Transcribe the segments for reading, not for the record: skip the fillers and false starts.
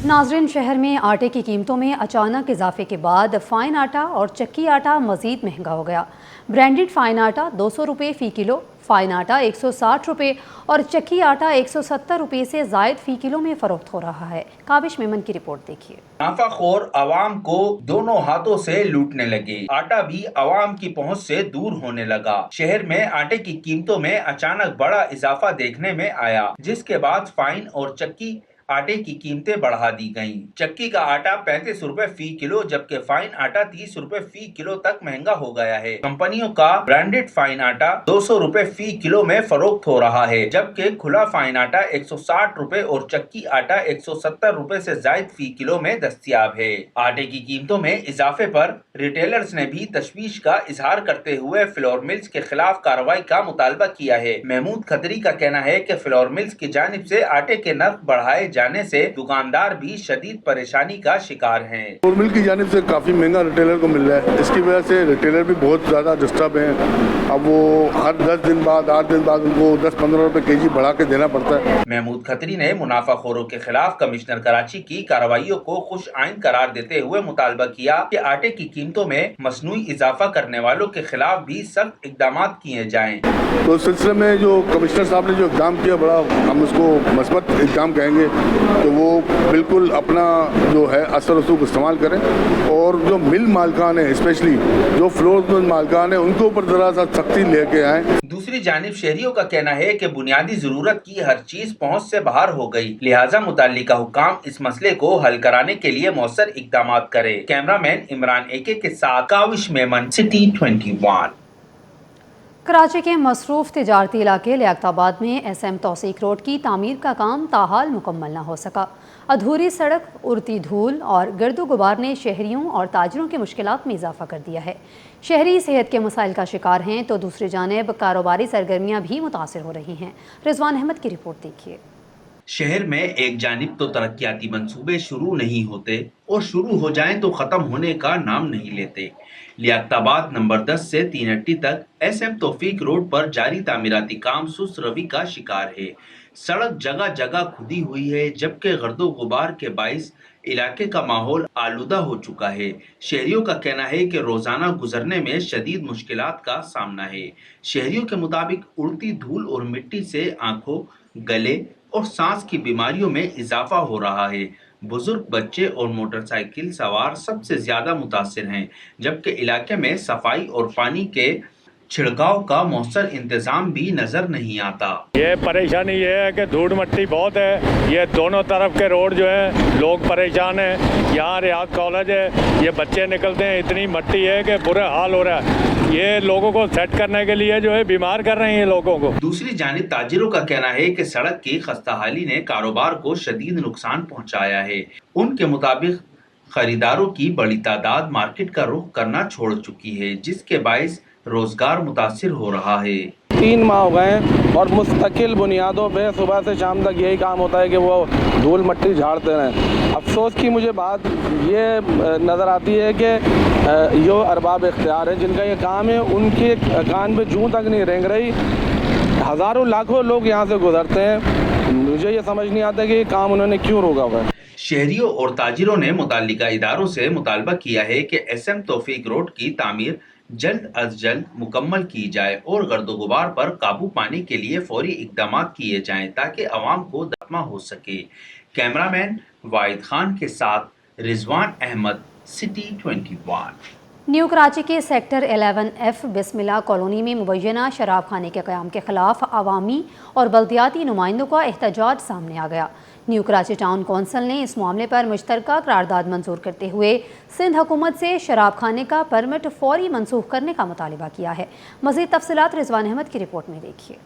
नाज़रीन, शहर में आटे की कीमतों में अचानक इजाफे के बाद फ़ाइन आटा और चक्की आटा मज़ीद महंगा हो गया। ब्रांडेड फ़ाइन आटा 200 रुपये फ़ी किलो, फ़ाइन आटा 160 रुपये और चक्की आटा 170 रुपये से ज़ायद फ़ी किलो में फ़रोख्त हो रहा है। काबिश मेमन की रिपोर्ट देखिए। मुनाफाखोर आवाम को दोनों हाथों से लूटने लगे। आटा भी आवाम की पहुंच से दूर होने लगा। शहर में आटे की कीमतों में अचानक बड़ा इजाफा देखने में आया, जिसके बाद फाइन और चक्की आटे की कीमतें बढ़ा दी गईं। चक्की का आटा 35 रुपए फी किलो जबकि फाइन आटा 30 रुपए फी किलो तक महंगा हो गया है। कंपनियों का ब्रांडेड फाइन आटा 200 रुपए फी किलो में फरोख्त हो रहा है, जबकि खुला फाइन आटा 160 रुपए और चक्की आटा 170 रुपए से जायद फी किलो में दस्तयाब है। आटे की कीमतों में इजाफे पर रिटेलर्स ने भी तशवीश का इजहार करते हुए फ्लोर मिल्स के खिलाफ कार्रवाई का मुतालबा किया है। महमूद खत्री का कहना है कि फ्लोर मिल्स की जानिब से आटे के नर्ख बढ़ाए जाने से दुकानदार भी शदीद परेशानी का शिकार हैं। फ्लोर मिल की जानिब से काफी महंगा रिटेलर को मिल रहा है, इसकी वजह से रिटेलर भी बहुत ज्यादा डिस्टर्ब हैं। अब वो हर 10 दिन बाद 8 दिन बाद उनको 10-15 रुपए केजी बढ़ा के देना पड़ता है। महमूद खत्री ने मुनाफाखोरों के खिलाफ कमिश्नर कराची की कार्रवाइयों को खुश आइन करार देते हुए मुतालबा किया कि आटे की कीमतों में मसनूई इजाफा करने वालों के खिलाफ भी सख्त इकदाम किए जाएं। तो इस सिलसिले में जो कमिश्नर साहब ने जो इकदाम किया, बड़ा हम उसको मस्बत इकदाम कहेंगे, तो वो बिल्कुल अपना जो है असर रसूख इस्तेमाल करें और जो मिल मालकान है, स्पेशली जो फ्लोर मिल मालकान है, उनके ऊपर जरा सा सख्ती लेके आए। दूसरी जानिब शहरियों का कहना है कि बुनियादी जरूरत की हर चीज पहुंच से बाहर हो गई, लिहाजा मुतल्लिका हुकाम इस मसले को हल कराने के लिए मौसर इकदाम करे। कैमरामैन इमरान एके के साथ काविश मेमन, सिटी 21। कराची के मसरूफ तिजारती इलाके लियाकताबाद में SM तौसीक रोड की तामीर का काम ताहाल मुकम्मल न हो सका। अधूरी सड़क, उड़ती धूल और गर्दो गुबार ने शहरियों और ताजरों की मुश्किलात में इजाफा कर दिया है। शहरी सेहत के मसाइल का शिकार हैं तो दूसरी जानिब कारोबारी सरगर्मियाँ भी मुतासिर हो रही हैं। रिजवान अहमद की रिपोर्ट देखिए। शहर में एक जानिब तो तरक्याती मंसूबे शुरू नहीं होते और शुरू हो जाएं तो खत्म होने का नाम नहीं लेते। लियाकताबाद नंबर 10 से 3 तक SM तौफीक रोड पर जारी तामीराती काम सुस्त रवि का शिकार है। सड़क जगह जगह खुदी हुई है, जबकि गर्दो गुबार के बाइस इलाके का माहौल आलूदा हो चुका है। शहरियों का कहना है कि रोजाना गुजरने में शदीद मुश्किलात का सामना है। शहरियों के मुताबिक उड़ती धूल और मिट्टी से आंखों, गले और सांस की बीमारियों में इजाफा हो रहा है। बुजुर्ग, बच्चे और मोटरसाइकिल सवार सबसे ज्यादा मुतासिर हैं, जबकि इलाके में सफाई और पानी के छिड़काव का मौसर इंतजाम भी नजर नहीं आता। ये परेशानी ये है कि धूल मिट्टी बहुत है, ये दोनों तरफ के रोड जो है लोग परेशान हैं। यहाँ रियाज कॉलेज है, ये बच्चे निकलते हैं, इतनी मिट्टी है कि बुरा हाल हो रहा है। ये लोगों को सेट करने के लिए जो है बीमार कर रहे हैं लोगों को। दूसरी जानिब ताजिरों का कहना है कि सड़क की खस्ताहाली ने कारोबार को शदीद नुकसान पहुँचाया है। उनके मुताबिक खरीदारों की बड़ी तादाद मार्केट का रुख करना छोड़ चुकी है, जिसके बाइस रोजगार मुतासिर हो रहा है। 3 माह हो गए हैं और मुस्तकिल बुनियादों पे सुबह से शाम तक यही काम होता है कि वो धूल मट्टी झाड़ते रहें। अफसोस की मुझे बात ये नज़र आती है कि जो अरबाब इख्तियार हैं, जिनका ये काम है, उनके कान पे जूं तक नहीं रेंग रही। हज़ारों लाखों लोग यहाँ से गुजरते हैं, मुझे ये समझ नहीं आता कि ये काम उन्होंने क्यों रोका हुआ है। शहरियों और ताजिरों ने मुताल्लिका इदारों से मुतालबा किया है कि SM तौफीक रोड की तामीर जल्द अज जल्द मुकम्मल की जाए और गर्दो गुबार पर काबू पाने के लिए फौरी इकदाम किए जाएं ताकि अवाम को दमा हो सके। कैमरामैन वाहिद खान के साथ रिजवान अहमद, सिटी 21। न्यू कराची के सेक्टर 11F बिस्मिल्लाह कॉलोनी में मुबैना शराब खाने के क़याम के खिलाफ अवामी और बल्दियाती नुमाइंदों का एहतजाज सामने आ गया। न्यू कराची टाउन कौंसिल ने इस मामले पर मुश्तरका करारदाद मंजूर करते हुए सिंध हुकूमत से शराब खाने का परमिट फौरी मनसूख करने का मुतालिबा किया है। मज़ीद तफसीलात रिजवान अहमद की रिपोर्ट में देखिए।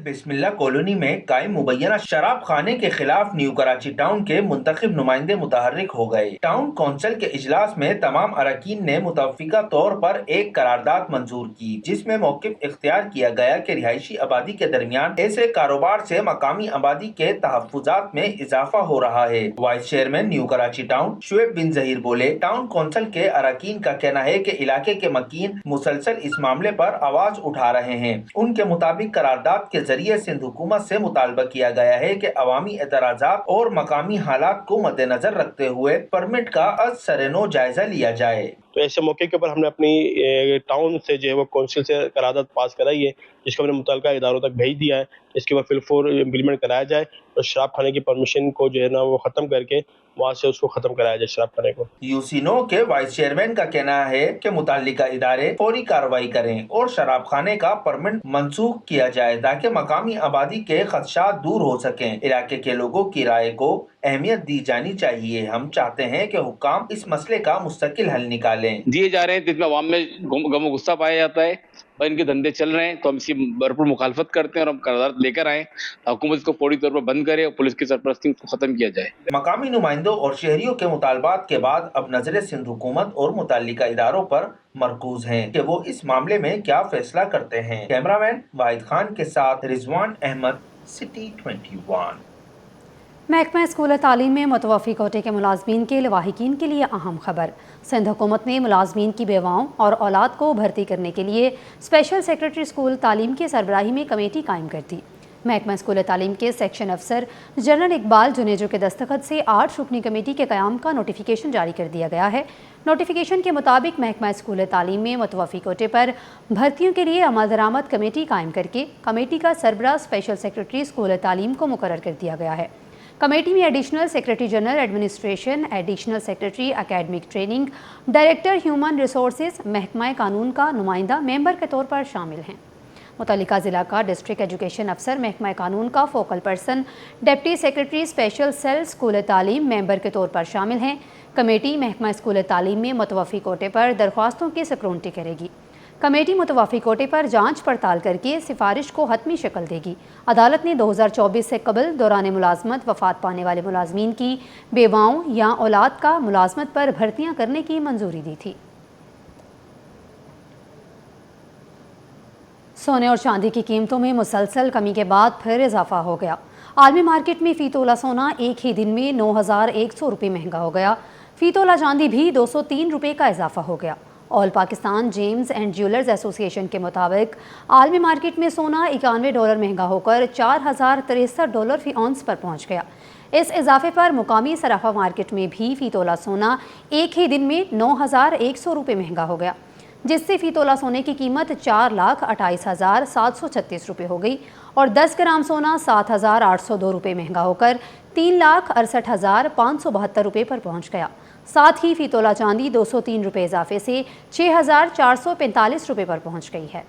बिस्मिल्लाह कॉलोनी में कायम मुबैना शराब खाने के खिलाफ न्यू कराची टाउन के मुंतखब नुमाइंदे मुतहर्रिक हो गए। टाउन कौंसिल के इजलास में तमाम अरकान ने मुतफ़िका तौर पर एक करारदाद मंजूर की, जिसमें मौक़िफ़ इख्तियार किया गया कि रिहायशी आबादी के दरमियान ऐसे कारोबार से मकामी आबादी के तहफ़्फ़ुज़ात में इजाफा हो रहा है। Vice chairman new Karachi town Shoaib bin Zaheer बोले, टाउन कौंसिल के अरकान का कहना है कि इलाके के मकीन मुसलसल इस मामले पर आवाज उठा रहे हैं। उनके मुताबिक करारदाद खिताब के जरिए सिंध हुकूमत से मुतालबा किया गया है कि अवामी एतराज़ात और मकामी हालात को मद्देनजर रखते हुए परमिट का अज़-सर-ए-नो जायजा लिया जाए। तो ऐसे मौके के ऊपर हमने अपनी टाउन से जो है वो काउंसिल से करारदाद पास कराई है, जिसको हमने मुतल्लिका इदारों तक भेज दिया है। इसके बाद फिलफोर इम्प्लीमेंट कराया जाए और शराब खाने की परमिशन को जो है ना वो ख़त्म करके वहाँ से उसको ख़त्म कराया जाए शराब खाने को। यूसीनो के वाइस चेयरमैन का कहना है कि मुताल्लिका इदारे फौरी कार्रवाई करें और शराब खाने का परमिट मंसूख किया जाए ताकि मकामी आबादी के खदशात दूर हो सकें। इलाके के लोगों की राय को अहमियत दी जानी चाहिए। हम चाहते हैं कि हुक्काम इस मसले का मुस्तकिल हल निकालें। दिए जा रहे हैं जिसमें अवाम में गम गुस्सा पाया जाता है और इनके धंधे चल रहे हैं, तो हम इसकी भरपूर मुखालफत करते हैं और हम करारदाद लेकर आए हुकूमत इसको फौरी तौर पर बंद करे और पुलिस की सरपरस्ती को खत्म किया जाए। मकामी नुमाइंदों और शहरियों के मुतालबात के बाद अब नजरें सिंध हुकूमत और मुताल्लिका इदारों पर मरकूज हैं कि वो इस मामले में क्या फैसला करते हैं। कैमरामैन वाहिद खान के साथ रिजवान अहमद, सिटी 21। महकमा स्कूल तालीम में मुतवफ़ी कोटे के मुलाजमीन के लवाहिकीन के लिए अहम खबर। सिंध हुकूमत ने मुलाजमीन की बेवाओं और औलाद को भर्ती करने के लिए स्पेशल सेक्रेटरी स्कूल तालीम की सरबराही में कमेटी कायम कर दी। महकमा स्कूल तालीम के सेक्शन अफसर जनरल इकबाल जुनेजो के दस्तखत से 8 रुकनी कमेटी के क़याम का नोटिफिकेशन जारी कर दिया गया है। नोटिफिकेशन के मुताबिक महकमा स्कूल तालीम में मुतवफ़ी कोटे पर भर्तियों के लिए अमल दरामद कमेटी कायम करके कमेटी का सरबराह स्पेशल सेक्रेटरी स्कूल तालीम को मुकर्रर कर दिया गया है। कमेटी में additional secretary general administration, additional secretary academic training, director human resources, महकमा कानून का नुमाइंदा मेंबर के तौर पर शामिल हैं। मुतल्लिका ज़िला का डिस्ट्रिक्ट एजुकेशन अफसर महकमा कानून का focal person, deputy secretary special cell school तालीम मेंबर के तौर पर शामिल हैं। कमेटी महकमा स्कूल तालीम में मुतवफ़ी कोटे पर दरख्वास्तों की स्क्रूटनी करेगी। कमेटी मुतवफ़ी कोटे पर जांच पड़ताल करके सिफारिश को हतमी शक्ल देगी। अदालत ने 2024 से कबल दौरान मुलाजमत वफ़ात पाने वाले मुलाजमीन की बेवाओं या औलाद का मुलाजमत पर भर्तियाँ करने की मंजूरी दी थी। सोने और चांदी की कीमतों में मुसलसल कमी के बाद फिर इजाफा हो गया। आलमी मार्केट में फ़ी तोला सोना एक ही दिन में 9,100 रुपये महंगा हो गया। फ़ी तोला चांदी भी 203 रुपये का इजाफा हो गया। All Pakistan James and jewellers association के मुताबिक आलमी मार्केट में सोना $91 महंगा होकर $4,063 फ़ी औंस पर पहुंच गया। इस इजाफे पर मुकामी सराफा मार्केट में भी फ़ी तोला सोना एक ही दिन में 9,100 रुपये महंगा हो गया, जिससे फ़ी तोला सोने की कीमत 4,28,736 रुपये हो गई और 10 ग्राम सोना 7,802 रुपये महंगा होकर 3,68,572 रुपये पर पहुंच गया। साथ ही फ़ी तोला चांदी 203 रुपये इजाफे से 6,445 रुपये पर पहुंच गई है।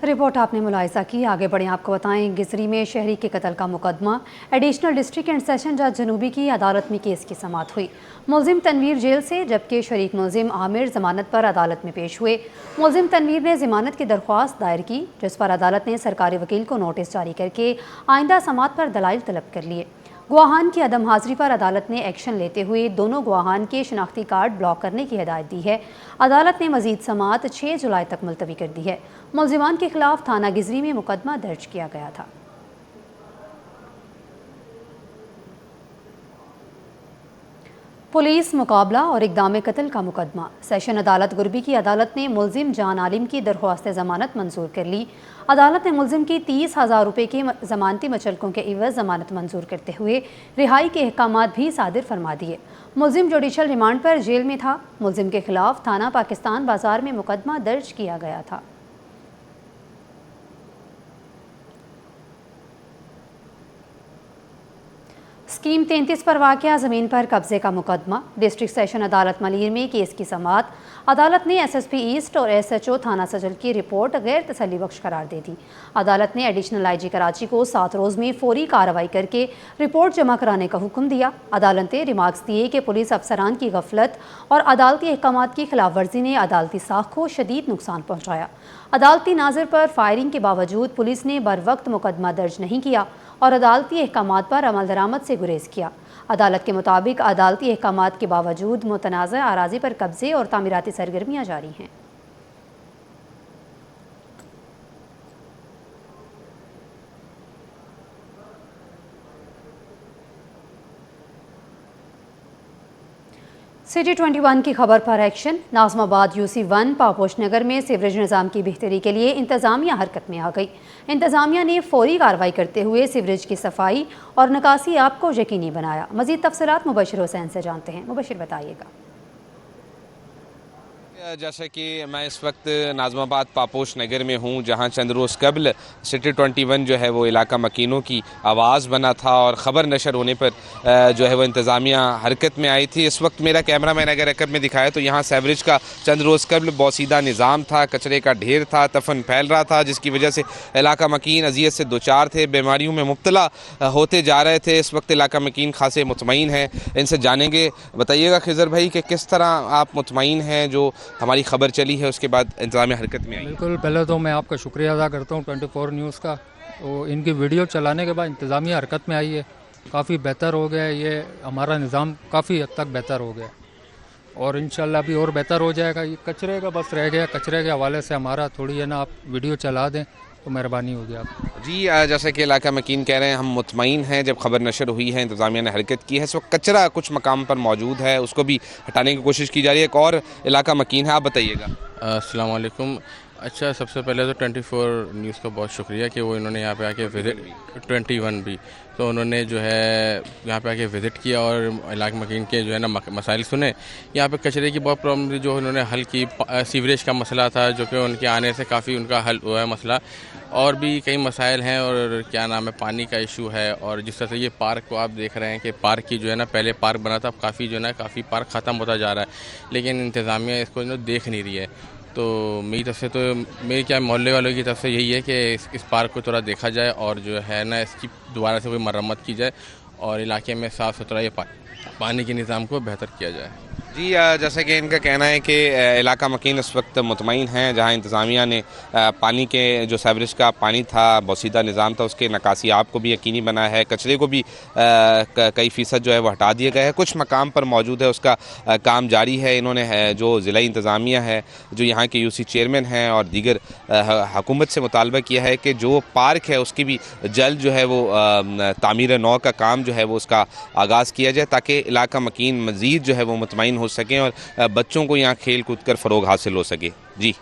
रिपोर्ट आपने मुलाहिजा की। आगे बढ़ें, आपको बताएं गिजरी में शहरी के कत्ल का मुकदमा। एडिशनल डिस्ट्रिक्ट एंड सेशन जज जनूबी की अदालत में केस की समाअत हुई। मुलजिम तनवीर जेल से जबकि शरीक मुलजिम आमिर जमानत पर अदालत में पेश हुए। मुलजिम तनवीर ने जमानत की दरख्वास्त दायर की, जिस पर अदालत ने सरकारी वकील को नोटिस जारी करके आइंदा समाअत पर दलाइल तलब कर लिए। गवाहान की अदम हाजिरी पर अदालत ने एक्शन लेते हुए दोनों गवाहान के शनाख्ती कार्ड ब्लॉक करने की हिदायत दी है। अदालत ने मजीद समाअत 6 जुलाई तक मुलतवी कर दी है। मुलजिमान के खिलाफ थाना गिजरी में मुकदमा दर्ज किया गया था। पुलिस मुकाबला और इक़दाम कत्ल का मुकदमा। सेशन अदालत गुरबी की अदालत ने मुलजिम जान आलिम की दरख्वास्त ज़मानत मंजूर कर ली। अदालत ने मुलजिम की 30,000 रुपये के ज़मानती मचलकों के इवज़ ज़मानत मंजूर करते हुए रिहाई के अहकामात भी सादिर फरमा दिए। मुलजिम जुडिशल रिमांड पर जेल में था। मुलजिम के खिलाफ थाना पाकिस्तान बाजार में मुकदमा दर्ज किया गया था। स्कीम 33 पर वाक़या ज़मीन पर कब्जे का मुकदमा। डिस्ट्रिक्ट सेशन अदालत मलीर में केस की समाअत। अदालत ने SSP ईस्ट और SHO थाना सजल की रिपोर्ट गैर तसल्ली बख्श करार दे दी। अदालत ने एडिशनल IG कराची को 7 रोज़ में फौरी कार्रवाई करके रिपोर्ट जमा कराने का हुक्म दिया। अदालत ने रिमार्क्स दिए कि पुलिस अफसरान की गफलत और अदालती अहकामात की खिलाफ वर्जी ने अदालती साख को शदीद नुकसान पहुँचाया। अदालती नाज़र पर फायरिंग के बावजूद पुलिस ने बर वक्त मुकदमा दर्ज नहीं किया और अदालती अहकामात पर अमल दरामद से गुरेज किया। अदालत के मुताबिक अदालती अहकामात के बावजूद मुतनाज़ा अराज़ी पर कब्जे और तामीराती सरगर्मियाँ जारी हैं। सिटी 21 की खबर पर एक्शन। नाज़माबाद UC1 पापोश नगर में सीवरेज निज़ाम की बेहतरी के लिए इंतज़ामिया हरकत में आ गई। इंतज़ामिया ने फौरी कार्रवाई करते हुए सीवरेज की सफाई और निकासी आप को यकीनी बनाया। मज़ीद तफसीलात मुबशिर हुसैन से जानते हैं। मुबशिर बताइएगा। जैसे कि मैं इस वक्त नाज़माबाद पापोश नगर में हूँ, जहाँ चंद रोज़ कबल सिटी 21 जो है वो इलाका मकीनों की आवाज़ बना था और ख़बर नशर होने पर जो है वो इंतज़ामिया हरकत में आई थी। इस वक्त मेरा कैमरा मैन अगर रकब में दिखाया तो यहाँ सेवरेज का चंद रोज़ कबल बोसीदा निज़ाम था, कचरे का ढेर था, तफन फैल रहा था, जिसकी वजह से इलाका मकीन अजियत से दो चार थे, बीमारियों में मुब्तला होते जा रहे थे। इस वक्त इलाका मकीन खासे मुतमईन हैं। इनसे जानेंगे। बताइएगा खिज़र भाई कि किस तरह आप मुतमईन हैं, जो हमारी खबर चली है उसके बाद इंतज़ामिया हरकत में आई? बिल्कुल, पहले तो मैं आपका शुक्रिया अदा करता हूँ 24 न्यूज़ का। तो इनकी वीडियो चलाने के बाद इंतज़ामिया हरकत में आई है, काफ़ी बेहतर हो गया है। ये हमारा निज़ाम काफ़ी हद तक बेहतर हो गया और इंशाल्लाह अभी और बेहतर हो जाएगा। ये कचरे का बस रह गया, कचरे के हवाले से हमारा थोड़ी है ना, आप वीडियो चला दें तो मेहरबानी होगी आप। जी, जैसा कि इलाका मकीन कह रहे हैं, हम मुतमईन हैं। जब खबर नशर हुई है, इंतज़ामिया ने हरकत की है। इस वक्त कचरा कुछ मकाम पर मौजूद है, उसको भी हटाने की कोशिश की जा रही है। एक और इलाका मकीन है, आप बताइएगा। अस्सलाम वालेकुम। अच्छा, सबसे पहले तो 24 न्यूज़ का बहुत शुक्रिया कि वो इन्होंने यहाँ पे आके विज़िट 21 भी, तो उन्होंने जो है यहाँ पे आके विज़िट किया और इलाका मकीन के जो है ना मसाइल सुने। यहाँ पे कचरे की बहुत प्रॉब्लम थी जो उन्होंने हल की। सीवरेज का मसला था जो कि उनके आने से काफ़ी उनका हल हुआ है मसला। और भी कई मसाइल हैं और क्या नाम है, पानी का इशू है। और जिस तरह से ये पार्क को आप देख रहे हैं कि पार्क की जो है ना, पहले पार्क बना था, अब काफ़ी जो है ना काफ़ी पार्क ख़त्म होता जा रहा है, लेकिन इंतज़ामिया इसको जो देख नहीं रही है। तो मेरी तरफ से, तो मेरे क्या मोहल्ले वालों की तरफ से यही है कि इस पार्क को थोड़ा देखा जाए और जो है ना इसकी दोबारा से कोई मरम्मत की जाए और इलाके में साफ़ सुथरा ये पानी के निज़ाम को बेहतर किया जाए। जी, जैसा कि इनका कहना है कि इलाका मकीन इस वक्त मुतमईन हैं, जहां इंतज़ामिया ने पानी के जो सेवरेज का पानी था, बोसीदा निज़ाम था, उसके नकासी आप को भी यकीनी बनाया है। कचरे को भी कई फ़ीसद जो है वो हटा दिया गया है। कुछ मकाम पर मौजूद है, उसका काम जारी है। इन्होंने जो ज़िला इंतज़ामिया है, जो यहाँ के UC चेयरमैन हैं और दीगर हुकूमत से मुतालबा किया है कि जो पार्क है उसकी भी जल्द जो है वो तामीर नौ का काम जो है वो उसका आगाज़ किया जाए, ताकि इलाका मकीन मज़ीद जो है वो मुतमईन हो सकें और बच्चों को यहाँ खेल कूद कर फ़रोग़ हासिल हो सके। जी।